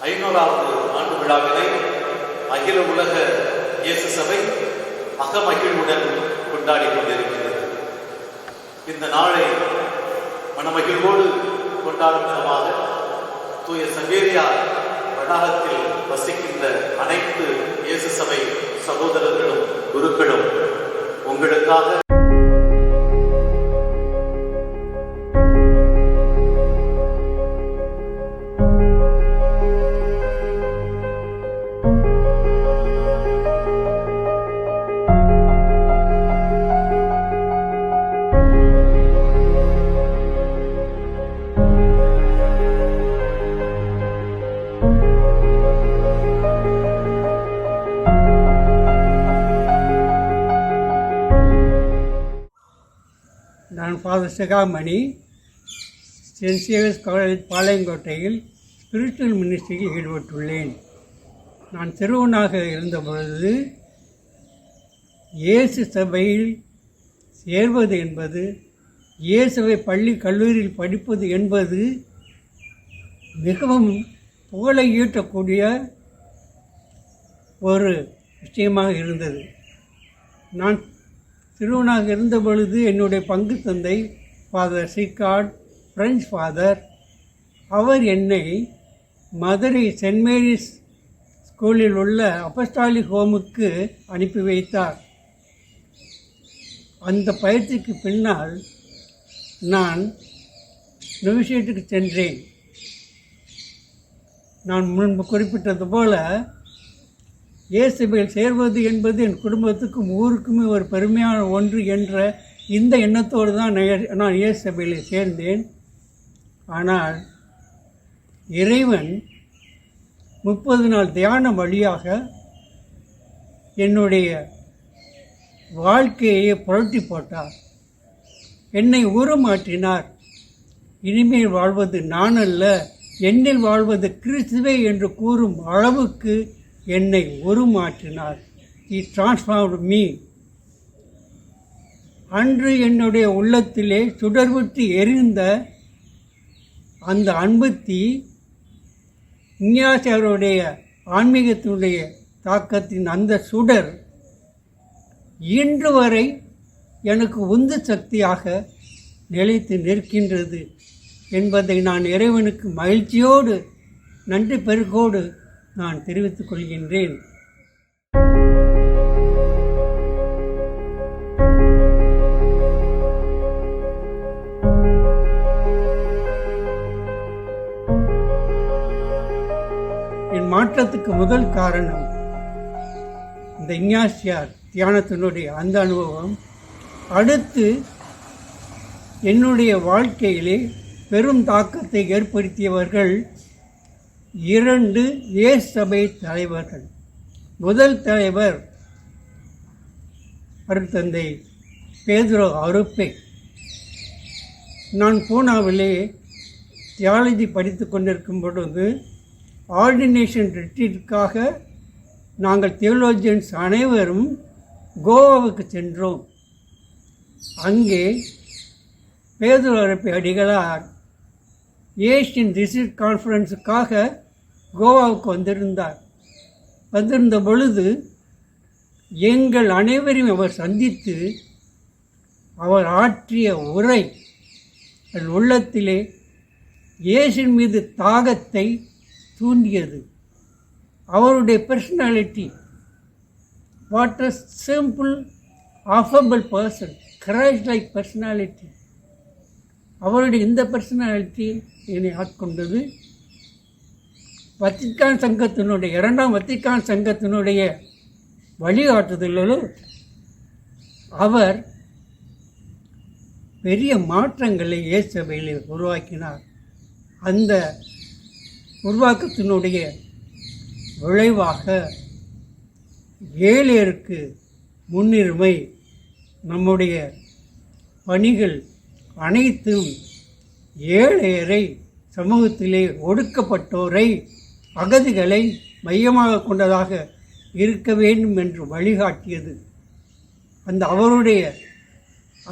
500வது ஆண்டு விழாவினை அகில உலக இயேசு சபை அகமகிழ்வுடன் கொண்டாடி கொண்டிருக்கிறது. இந்த நாளை மனமகிழ்வோடு கொண்டாடும் விதமாக தூய சவேரியார் வளாகத்தில் வசிக்கின்ற அனைத்து இயேசு சபை சகோதரர்களும் குருக்களும் உங்களுக்காக நான் ஃபாதர் சிகாமணி, சென்ட் சேவியர்ஸ் காலேஜ் பாளையங்கோட்டையில் ஸ்பிரிச்சுவல் மினிஸ்ட்ரியில் ஈடுபட்டுள்ளேன். நான் சிறுவனாக இருந்தபொழுது இயேசு சபையில் சேர்வது என்பது, இயேசுவை பள்ளி கல்லூரியில் படிப்பது என்பது மிகவும் புகழை ஈட்டக்கூடிய ஒரு விஷயமாக இருந்தது. நான் சிறுவனாக இருந்த பொழுது என்னுடைய பங்கு தந்தை ஃபாதர் சிகார்ட், பிரெஞ்ச் ஃபாதர், அவர் என்னை மதுரை சென்ட் மேரிஸ் ஸ்கூலில் உள்ள அப்போஸ்டாலிக் ஹோமுக்கு அனுப்பி வைத்தார். அந்த பயிற்சிக்கு பின்னால் நான் நொவிஷியேட்டுக்கு சென்றேன். நான் முன்பு குறிப்பிட்டது போல இயேசுவில் சேர்வது என்பது என் குடும்பத்துக்கும் ஊருக்குமே ஒரு பெருமையான ஒன்று என்ற இந்த எண்ணத்தோடு தான் நான் இயேசு சபையில் சேர்ந்தேன். ஆனால் இறைவன் 30 நாள் தியானம் வழியாக என்னுடைய வாழ்க்கையை புரட்டி போட்டார். என்னை உருமாற்றினார். இனிமேல் வாழ்வது நான் அல்ல, என்னில் வாழ்வது கிறிஸ்துவே என்று கூறும் அளவுக்கு என்னை உருமாற்றினார். He transformed me. அன்று என்னுடைய உள்ளத்திலே சுடர்விட்டு எரிந்த அந்த அன்பு தீ, இக்னாசியருடைய ஆன்மீகத்தினுடைய தாக்கத்தின் அந்த சுடர் இன்று வரை எனக்கு உந்து சக்தியாக நிலைத்து நிற்கின்றது என்பதை நான் இறைவனுக்கு மகிழ்ச்சியோடு நன்றி பெருக்கோடு நான் தெரிவித்துக் கொள்கின்றேன். என் மாற்றத்துக்கு முதல் காரணம் இந்த இக்னாசியார் தியானத்தினுடைய அந்த அனுபவம். அடுத்து என்னுடைய வாழ்க்கையிலே பெரும் தாக்கத்தை ஏற்படுத்தியவர்கள் 2 இயேசு சபை தலைவர்கள். முதல் தலைவர் அருட்தந்தை பேதுரு அருப்பே. நான் பூனாவிலே தியாலஜி படித்து கொண்டிருக்கும் பொழுது ஆர்டினேஷன் ரிட்ரீட்டுக்காக நாங்கள் தியோலோஜியன்ஸ் அனைவரும் கோவாவுக்கு சென்றோம். அங்கே பேதுரு அருப்பே அடிகளார் ஏசியன் ரிசர்ச் கான்ஃபரன்ஸுக்காக கோவாவுக்கு வந்திருந்த பொழுது எங்கள் அனைவரையும் அவர் சந்தித்து அவர் ஆற்றிய உரை என் உள்ளத்திலே இயேசுவின் மீது தாகத்தை தூண்டியது. அவருடைய personality, what a simple அஃபபிள் person, Christ like personality. அவருடைய இந்த பர்சனாலிட்டி என்னை ஆட்கொண்டது. வத்திக்கான் சங்கத்தினுடைய 2ஆம் வத்திக்கான் சங்கத்தினுடைய வழிகாட்டுதலில் அவர் பெரிய மாற்றங்களை இயேசு சபையில் உருவாக்கினார். அந்த உருவாக்கத்தினுடைய விளைவாக ஏழையருக்கு முன்னுரிமை, நம்முடைய பணிகள் அனைத்தும் ஏழையரை, சமூகத்திலே ஒடுக்கப்பட்டோரை, அகதிகளை மையமாக கொண்டதாக இருக்க வேண்டும் என்று வழிகாட்டியது. அவருடைய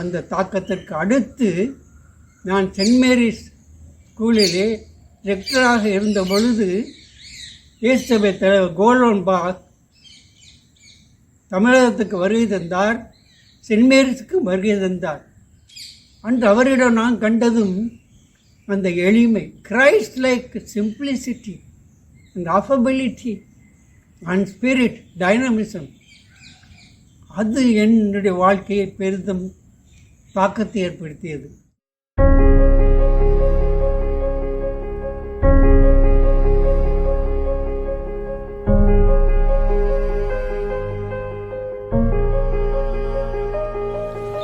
அந்த தாக்கத்திற்கு அடுத்து நான் சென்ட் மேரிஸ் ஸ்கூலிலே ரெக்டராக இருந்த பொழுது இயேசு சபை தலைவர் கோல்டன் பாத் தமிழகத்துக்கு வருகை தந்தார், சென்ட் மேரிஸுக்கு வருகை தந்தார். அன்று அவரிடம் நான் கண்டதும் அந்த எளிமை, Christ like simplicity and affability and spirit dynamism, அது என்னுடைய வாழ்க்கையை பெரிதும் தாக்கத்தை ஏற்படுத்தியது.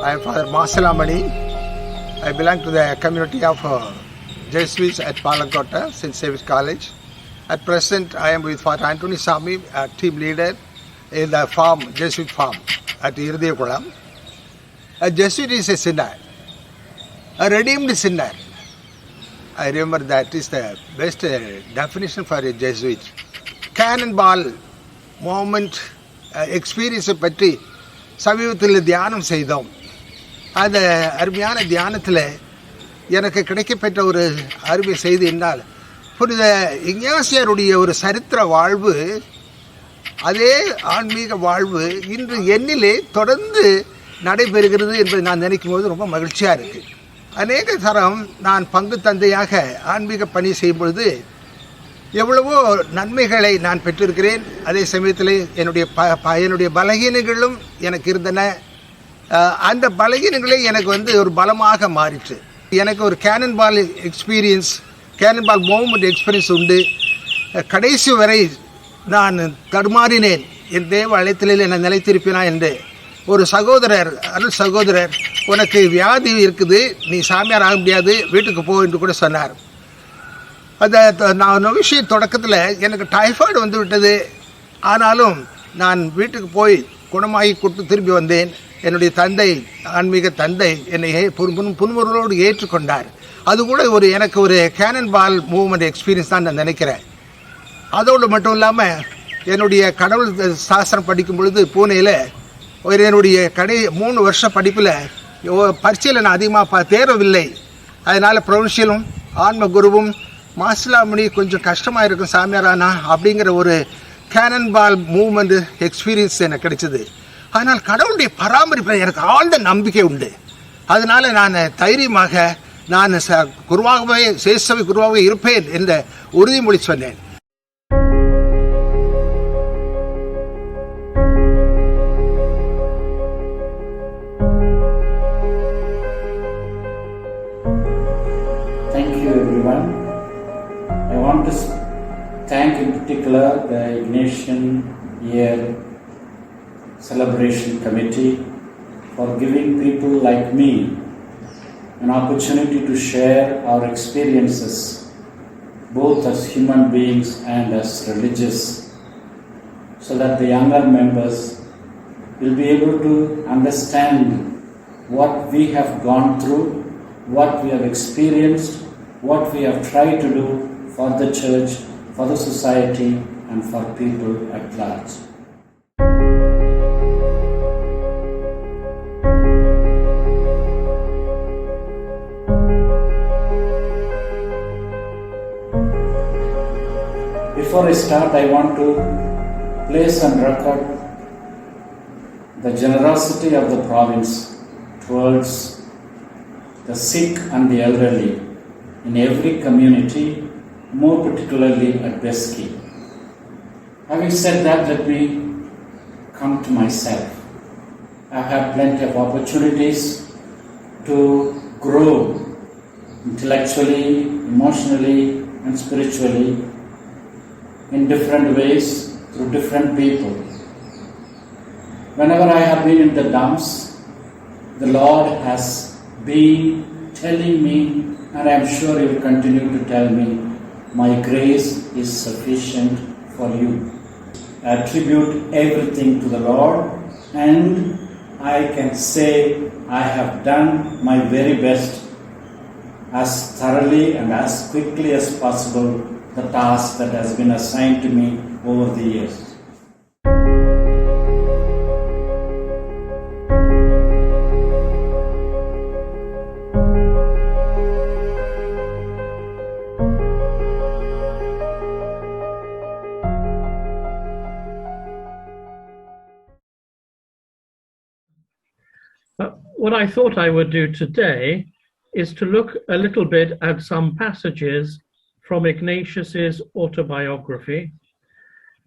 I am Father Marcelamani. I belong to the community of Jesuits at Palayamkottai, St. Xavier College. At present, I am with Father Anthony Sami, a team leader in the farm, Jesuit farm at Irdiyakulam. A Jesuit is a sinner, a redeemed sinner. I remember that is the best definition for a Jesuit. Cannonball moment experience பற்றி சமீபத்தில் தியானம் செய்தோம். அந்த அருமையான தியானத்தில் எனக்கு கிடைக்கப்பெற்ற ஒரு அருமை செய்தி என்னால், புனித இக்னாசியருடைய ஒரு சரித்திர வாழ்வு, அதே ஆன்மீக வாழ்வு இன்று என்னிலே தொடர்ந்து நடைபெறுகிறது என்பதை நான் நினைக்கும் போது ரொம்ப மகிழ்ச்சியாக இருக்குது. அநேக தரம் நான் பங்கு தந்தையாக ஆன்மீக பணி செய்யும் பொழுது எவ்வளவோ நன்மைகளை நான் பெற்றிருக்கிறேன். அதே சமயத்தில் என்னுடைய பலகீனங்களும் எனக்கு இருந்தன. அந்த பலகீனங்களே எனக்கு ஒரு பலமாக மாறிற்று. எனக்கு ஒரு கேனன்பால் எக்ஸ்பீரியன்ஸ், கேனன்பால் மூவ்மெண்ட் எக்ஸ்பீரியன்ஸ் உண்டு. கடைசி வரை நான் தடுமாறினேன். என் தேவ அழைத்தலில் என்னை நிலைத்திருப்பினா என்று ஒரு சகோதரர், அருள் சகோதரர், உனக்கு வியாதி இருக்குது, நீ சாமியார் ஆக முடியாது, வீட்டுக்கு போ என்று கூட சொன்னார். அந்த நான் நொவிஷிய தொடக்கத்தில் எனக்கு டைஃபாய்டு வந்து விட்டது. ஆனாலும் நான் வீட்டுக்கு போய் குணமாகி கொடுத்து திரும்பி வந்தேன். என்னுடைய தந்தை, ஆன்மீக தந்தை, என்னை புன்முறுவலோடு ஏற்றுக்கொண்டார். அது கூட எனக்கு ஒரு கேனன்பால் மூவ்மெண்ட் எக்ஸ்பீரியன்ஸ் தான் நான் நினைக்கிறேன். அதோடு மட்டும் இல்லாமல் என்னுடைய கடவுள் சாஸ்திரம் படிக்கும் பொழுது பூனேயில் என்னுடைய 3 வருஷ படிப்பில் பரீட்சையில் நான் அதிகமாக தேரவில்லை. அதனால் ப்ரொவின்ஷியலும் ஆன்ம குருவும் மாசிலாமணி கொஞ்சம் கஷ்டமாக இருக்கும் சாமியாரானா அப்படிங்கிற ஒரு கேனன்பால் மூவ்மெண்ட் எக்ஸ்பீரியன்ஸ் எனக்கு கிடைச்சிது. அதனால் கடவுளுடைய பராமரிப்பில் எனக்கு ஆழ்ந்த நம்பிக்கை உண்டு. அதனால் நான் தைரியமாக நான் குருவாகவே, சேஷவை குருவாகவே இருப்பேன் என்ற உறுதிமொழி சொன்னேன். Thank you everyone. I want to thank in particular the Ignatian year celebration committee for giving people like me an opportunity to share our experiences both as human beings and as religious, so that the younger members will be able to understand what we have gone through, what we have experienced, what we have tried to do for the church, for the society and for people at large. Before I start, I want to place on record the generosity of the province towards the sick and the elderly in every community, more particularly at Beski. Having said that, let me come to myself. I've had plenty of opportunities to grow intellectually, emotionally and spiritually in different ways through different people. Whenever I have been in the dumps, the Lord has been telling me, and I am sure He will continue to tell me, my grace is sufficient for you. I attribute everything to the Lord, and I can say I have done my very best as thoroughly and as quickly as possible the task that has been assigned to me over the years. what I thought I would do today is to look a little bit at some passages from Ignatius's autobiography,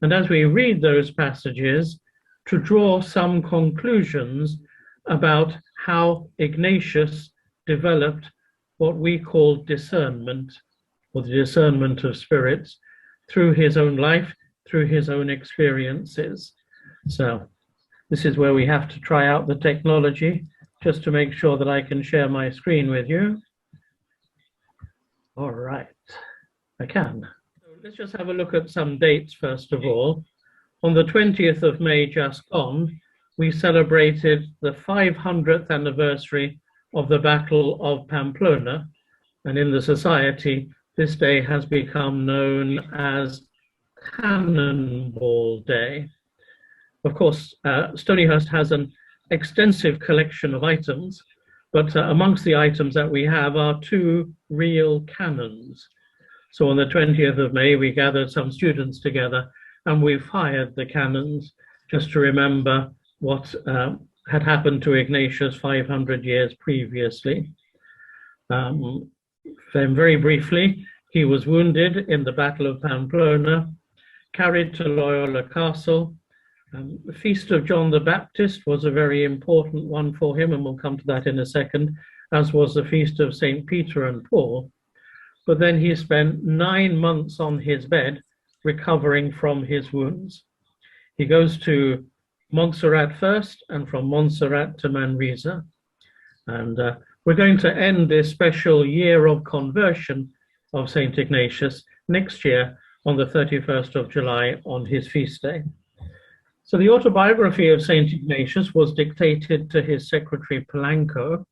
and as we read those passages, to draw some conclusions about how Ignatius developed what we call discernment, or the discernment of spirits, through his own life, through his own experiences. So this is where we have to try out the technology just to make sure that I can share my screen with you. All right, I can. So let's just have a look at some dates first of all. On the 20th of May just gone, we celebrated the 500th anniversary of the Battle of Pamplona, and in the society, this day has become known as Cannonball Day. Of course, Stonyhurst has an extensive collection of items, but amongst the items that we have are 2 real cannons. So on the 20th of May, we gathered some students together and we fired the cannons just to remember what had happened to Ignatius 500 years previously. Then very briefly, he was wounded in the Battle of Pamplona, carried to Loyola Castle. The Feast of John the Baptist was a very important one for him, and we'll come to that in a second, as was the Feast of St. Peter and Paul. But then he spent 9 months on his bed recovering from his wounds. He goes to Montserrat first, and from Montserrat to Manresa. And we're going to end this special year of conversion of St. Ignatius next year on the 31st of July on his feast day. So the autobiography of St. Ignatius was dictated to his secretary Palayamkottai,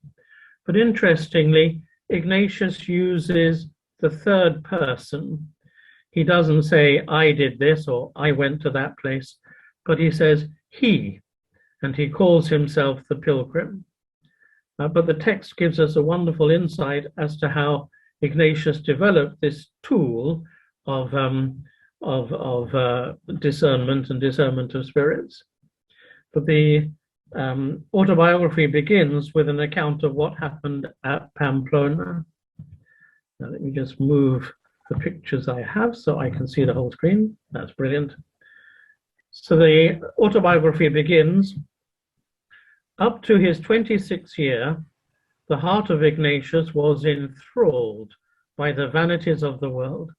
but interestingly, Ignatius uses the third person. He doesn't say, I did this or I went to that place, but he says he, and he calls himself the pilgrim. But the text gives us a wonderful insight as to how Ignatius developed this tool of discernment and discernment of spirits. But the autobiography begins with an account of what happened at Pamplona. Now let me just move the pictures I have so I can see the whole screen. That's brilliant. So the autobiography begins, up to his 26th year, the heart of Ignatius was enthralled by the vanities of the world.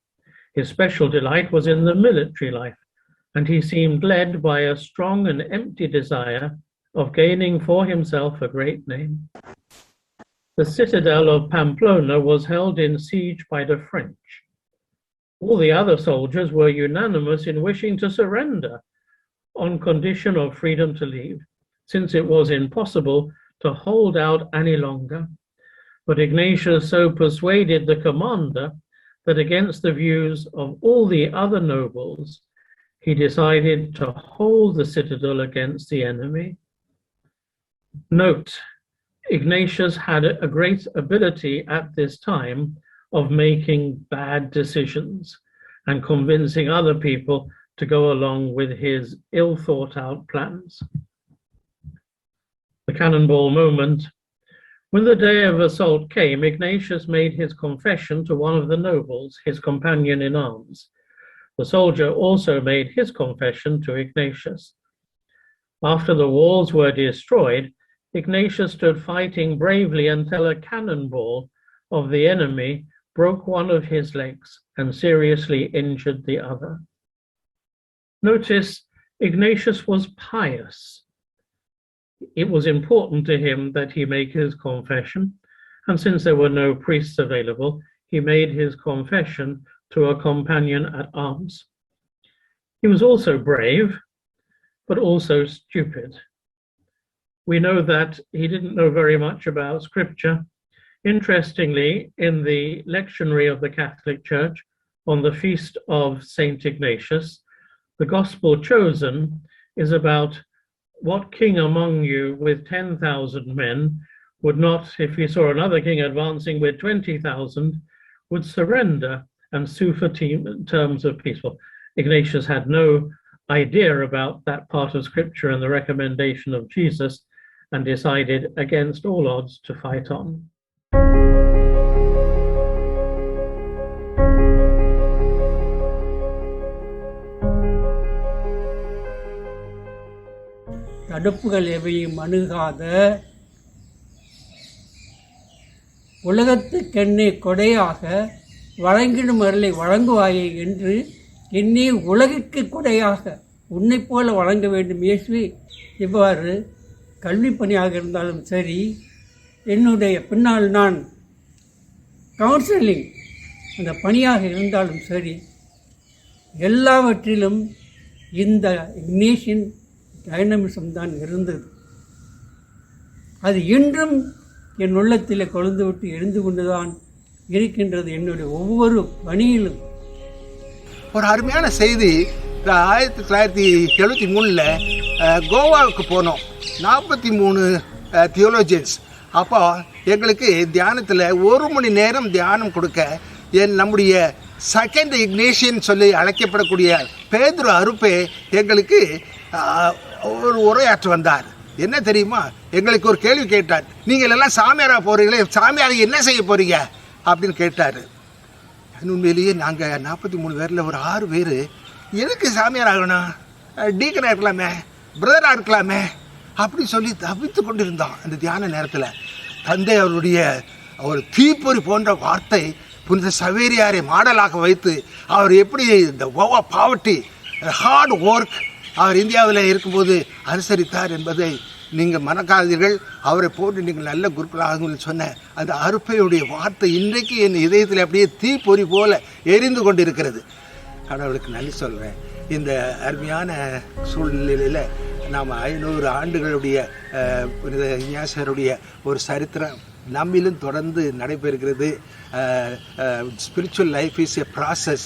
His special delight was in the military life, and he seemed led by a strong and empty desire of gaining for himself a great name. The citadel of Pamplona was held in siege by the French. All the other soldiers were unanimous in wishing to surrender on condition of freedom to leave, since it was impossible to hold out any longer. But Ignatius so persuaded the commander that against the views of all the other nobles, he decided to hold the citadel against the enemy. Note, Ignatius had a great ability at this time of making bad decisions and convincing other people to go along with his ill-thought-out plans. The cannonball moment. When the day of assault came, Ignatius made his confession to one of the nobles, his companion in arms. The soldier also made his confession to Ignatius. After the walls were destroyed, Ignatius stood fighting bravely until a cannonball of the enemy broke one of his legs and seriously injured the other. Notice, Ignatius was pious. It was important to him that he make his confession, and since there were no priests available, he made his confession to a companion at arms. He was also brave, but also stupid. We know that he didn't know very much about scripture. Interestingly, in the lectionary of the Catholic Church on the feast of St. Ignatius, the gospel chosen is about what king among you with 10,000 men would not, if he saw another king advancing with 20,000, would surrender and sue for terms of peace. Well, Ignatius had no idea about that part of scripture and the recommendation of Jesus, and decided against all odds to fight on. தடுப்புகள் எவையும் அணுகாத உலகத்துக்கென்னே கொடையாக வழங்கிடும் அருளை வழங்குவாயே என்று என்னே உலகிற்கு கொடையாக உன்னைப் போல வழங்க வேண்டும் இயேசுவே. இவ்வாறு கல்வி பணியாக இருந்தாலும் சரி, என்னுடைய பின்னால் நான் கவுன்சிலிங் அந்த பணியாக இருந்தாலும் சரி, எல்லாவற்றிலும் இந்த இக்னேஷியன் டைனமிசம் தான் இருந்தது. அது இன்றும் என் உள்ளத்தில் கொழுந்து விட்டு எழுந்து கொண்டுதான் இருக்கின்றது என்னுடைய ஒவ்வொரு பணியிலும். ஒரு அருமையான செய்தி. 1973 கோவாவுக்கு போனோம். 43 தியோலஜியன்ஸ். அப்போ எங்களுக்கு தியானத்தில் 1 மணி நேரம் தியானம் கொடுக்க நம்முடைய செகண்ட் இக்னேஷியன் சொல்லி அழைக்கப்படக்கூடிய பேதுரு அருப்பே எங்களுக்கு ஒரு உரையாற்ற வந்தார். என்ன தெரியுமா, எங்களுக்கு ஒரு கேள்வி கேட்டார். நீங்கள் எல்லாம் சாமியாராக போகிறீங்களே, சாமியார் என்ன செய்ய போகிறீங்க அப்படின்னு கேட்டார். உண்மையிலேயே நாங்கள் 43 பேரில் ஒரு 6 பேர் எதுக்கு சாமியார் ஆகணும், டீக்கனாக இருக்கலாமே, பிரதராக இருக்கலாமே அப்படி சொல்லி தவித்து கொண்டிருந்தோம். அந்த தியான நேரத்தில் தந்தை அவருடைய ஒரு தீப்பொறி போன்ற வார்த்தை புனித சவேரியாரை மாடலாக வைத்து அவர் எப்படி இந்த ஓவர் பாவர்ட்டி ஹார்ட் ஒர்க் அவர் இந்தியாவில் இருக்கும்போது அனுசரித்தார் என்பதை நீங்கள் மறக்காதீர்கள். அவரை போட்டு நீங்கள் நல்ல குருக்களாக சொன்ன அந்த அருப்பையுடைய வார்த்தை இன்றைக்கு என் இதயத்தில் அப்படியே தீப்பொறி போல எரிந்து கொண்டிருக்கிறது. கடவுளுக்கு நன்றி சொல்கிறேன். இந்த அருமையான சூழ்நிலையில் நாம் 500 ஆண்டுகளுடைய புனித இக்னாசியருடைய ஒரு சரித்திரம் நம்மிலும் தொடர்ந்து நடைபெறுகிறது. Spiritual life is a process,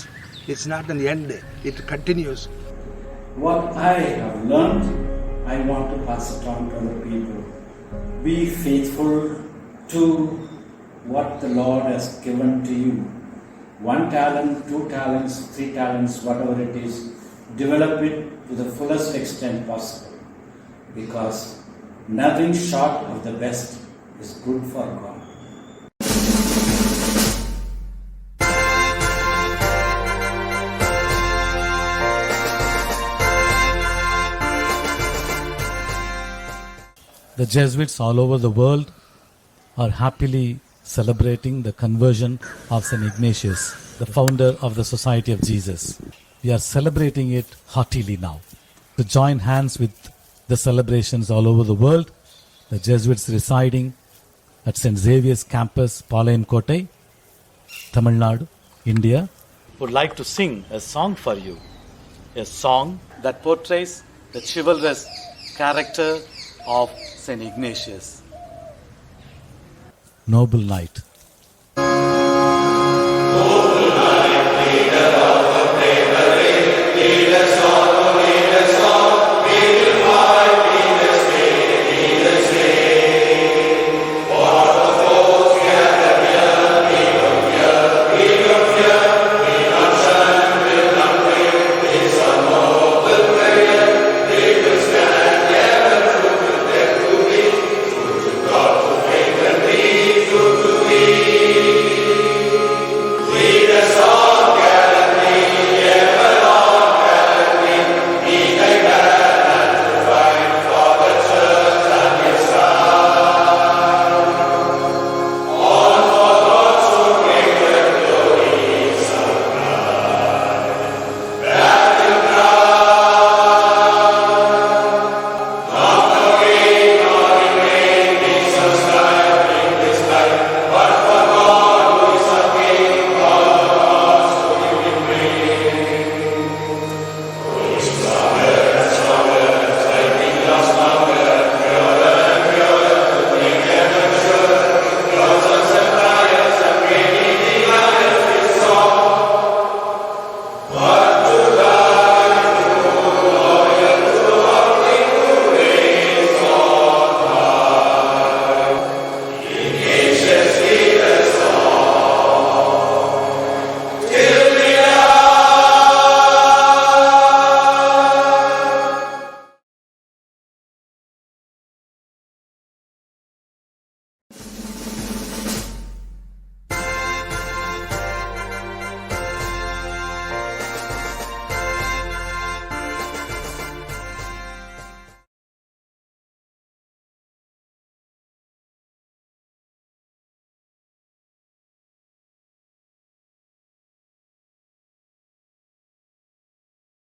it's not an end, it continues. What I have learned, I want to pass it on to other people. Be faithful to what the Lord has given to you. 1 talent, 2 talents, 3 talents, whatever it is, develop it to the fullest extent possible. Because nothing short of the best is good for God. The Jesuits all over the world are happily celebrating the conversion of St. Ignatius, the founder of the Society of Jesus. We are celebrating it heartily now. To join hands with the celebrations all over the world, the Jesuits residing at St. Xavier's campus, Palayamkottai, Tamil Nadu, India, would like to sing a song for you. A song that portrays the chivalrous character of St. Ignatius. Noble Knight.